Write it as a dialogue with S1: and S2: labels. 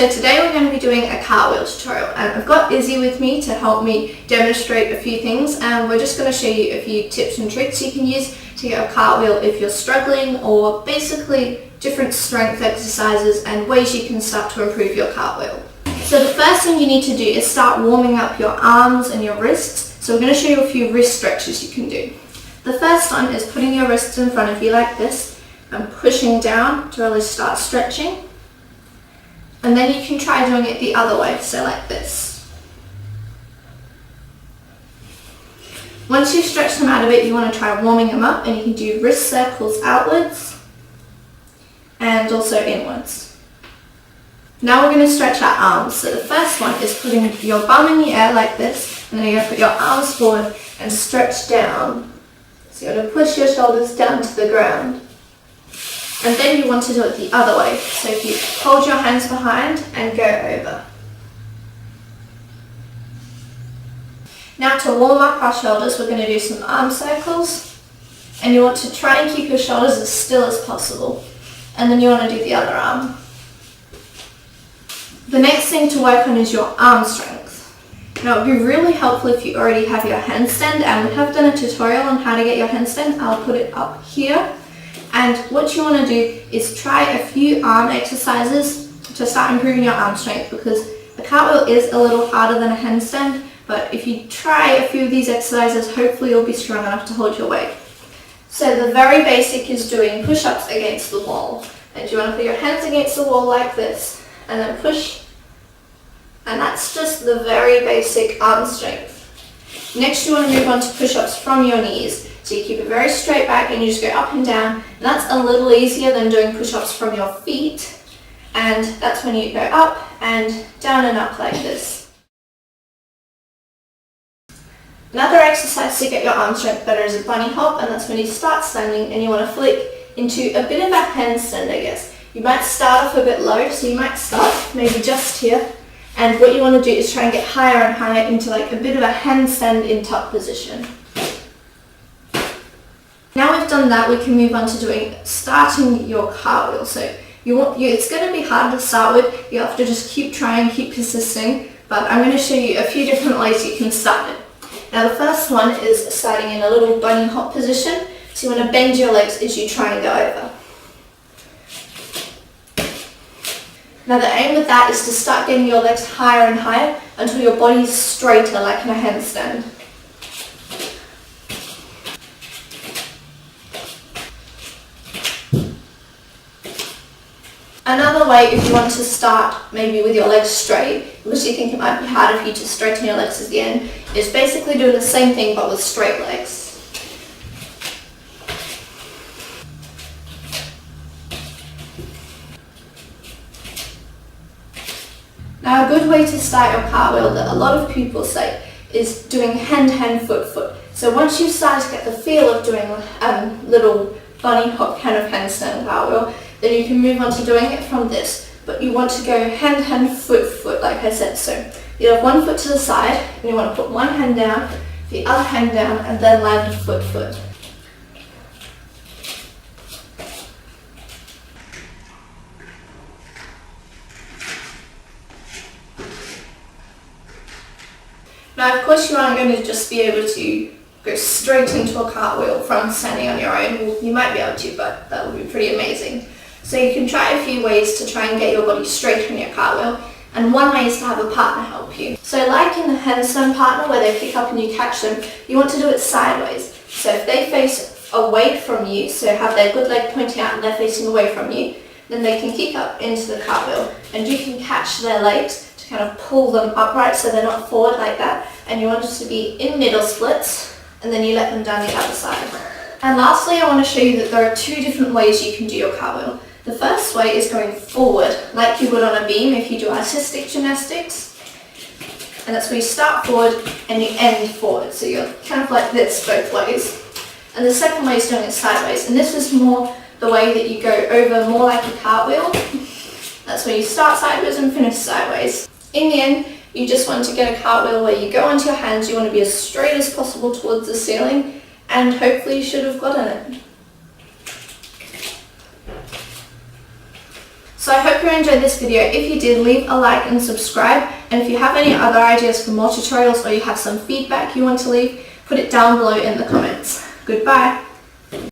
S1: So today we're going to be doing a cartwheel tutorial, and I've got Izzy with me to help me demonstrate a few things, and we're just going to show you a few tips and tricks you can use to get a cartwheel if you're struggling, or basically different strength exercises and ways you can start to improve your cartwheel. So the first thing you need to do is start warming up your arms and your wrists. So we're going to show you a few wrist stretches you can do. The first one is putting your wrists in front of you like this and pushing down to really start stretching. And then you can try doing it the other way, so like this. Once you've stretched them out a bit, you want to try warming them up, and you can do wrist circles outwards and also inwards. Now we're going to stretch our arms. So the first one is putting your bum in the air like this, and then you're going to put your arms forward and stretch down. So you're going to push your shoulders down to the ground. And then you want to do it the other way. So if you hold your hands behind and go over. Now to warm up our shoulders, we're going to do some arm circles. And you want to try and keep your shoulders as still as possible. And then you want to do the other arm. The next thing to work on is your arm strength. Now it would be really helpful if you already have your handstand, and we have done a tutorial on how to get your handstand. I'll put it up here. And what you want to do is try a few arm exercises to start improving your arm strength, because a cartwheel is a little harder than a handstand, but if you try a few of these exercises, hopefully you'll be strong enough to hold your weight. So the very basic is doing push-ups against the wall. And you want to put your hands against the wall like this and then push. And that's just the very basic arm strength. Next you want to move on to push-ups from your knees. So you keep it very straight back and you just go up and down. And that's a little easier than doing push-ups from your feet. And that's when you go up and down and up like this. Another exercise to get your arm strength better is a bunny hop, and that's when you start standing and you want to flick into a bit of a handstand, I guess. You might start off a bit low, so you might start maybe just here. And what you want to do is try and get higher and higher into like a bit of a handstand in tuck position. Now we've done that, we can move on to starting your cartwheel. So it's going to be hard to start with. You have to just keep trying, keep persisting. But I'm going to show you a few different ways you can start it. Now the first one is starting in a little bunny hop position. So you want to bend your legs as you try and go over. Now the aim with that is to start getting your legs higher and higher until your body's straighter, like in a handstand. Another way, if you want to start maybe with your legs straight, because you think it might be harder for you to straighten your legs at the end, is basically doing the same thing but with straight legs. Now a good way to start your cartwheel that a lot of people say is doing hand, foot. So once you start to get the feel of doing little bunny hop kind of handstand cartwheel, then you can move on to doing it from this. But you want to go hand, foot, like I said. So you have one foot to the side, and you want to put one hand down, the other hand down, and then land foot. Now of course you aren't going to just be able to go straight into a cartwheel from standing on your own. Well, you might be able to, but that would be pretty amazing. So you can try a few ways to try and get your body straight on your cartwheel, and one way is to have a partner help you. So like in the handstand partner where they pick up and you catch them, you want to do it sideways. So if they face away from you, so have their good leg pointing out and they're facing away from you, then they can kick up into the cartwheel, and you can catch their legs to kind of pull them upright so they're not forward like that, and you want it to be in middle splits, and then you let them down the other side. And lastly, I want to show you that there are two different ways you can do your cartwheel. The first way is going forward, like you would on a beam if you do artistic gymnastics. And that's where you start forward and you end forward. So you're kind of like this both ways. And the second way is doing it sideways. And this is more the way that you go over more like a cartwheel. That's where you start sideways and finish sideways. In the end, you just want to get a cartwheel where you go onto your hands, you want to be as straight as possible towards the ceiling, and hopefully you should have gotten it. So So I hope you enjoyed this video. If you did, leave a like and subscribe. And if you have any other ideas for more tutorials or you have some feedback you want to leave, put it down below in the comments. Goodbye.